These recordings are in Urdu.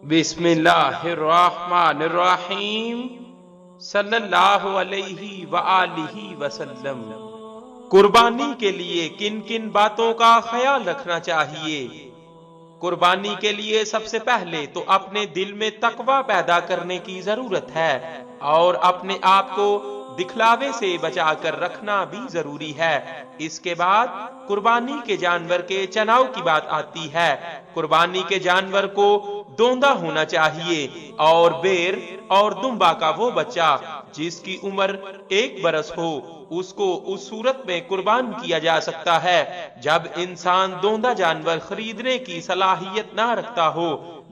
بسم اللہ الرحمن الرحیم صلی اللہ علیہ وآلہ وسلم۔ قربانی کے لیے کن کن باتوں کا خیال رکھنا چاہیے؟ قربانی کے لیے سب سے پہلے تو اپنے دل میں تقوی پیدا کرنے کی ضرورت ہے، اور اپنے آپ کو دکھلاوے سے بچا کر رکھنا بھی ضروری ہے۔ اس کے بعد قربانی کے جانور کے چناؤ کی بات آتی ہے۔ قربانی کے جانور کو دوندا ہونا چاہیے، اور بیر اور دمبا کا وہ بچہ جس کی عمر 1 برس ہو، اس کو اس صورت میں قربان کیا جا سکتا ہے جب انسان دوندا جانور خریدنے کی صلاحیت نہ رکھتا ہو۔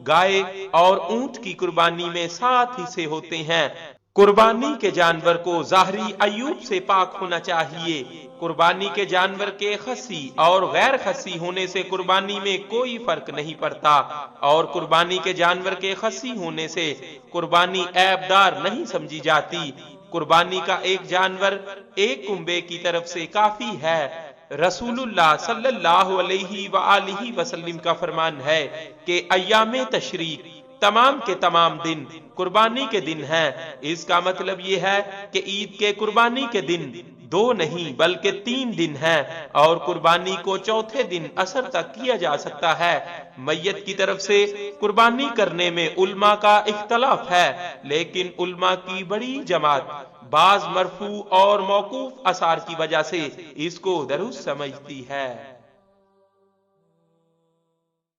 گائے اور اونٹ کی قربانی میں 7 حصے ہوتے ہیں۔ قربانی کے جانور کو ظاہری عیوب سے پاک ہونا چاہیے۔ قربانی کے جانور کے خصی اور غیر خصی ہونے سے قربانی میں کوئی فرق نہیں پڑتا، اور قربانی کے جانور کے خصی ہونے سے قربانی عیب دار نہیں سمجھی جاتی۔ قربانی کا ایک جانور ایک کنبے کی طرف سے کافی ہے۔ رسول اللہ صلی اللہ علیہ وآلہ وسلم کا فرمان ہے کہ ایام تشریق تمام کے تمام دن قربانی کے دن ہیں۔ اس کا مطلب یہ ہے کہ عید کے قربانی کے دن 2 نہیں بلکہ 3 دن ہیں، اور قربانی کو چوتھے دن عصر تک کیا جا سکتا ہے۔ میت کی طرف سے قربانی کرنے میں علماء کا اختلاف ہے، لیکن علماء کی بڑی جماعت بعض مرفوع اور موقوف آثار کی وجہ سے اس کو درست سمجھتی ہے۔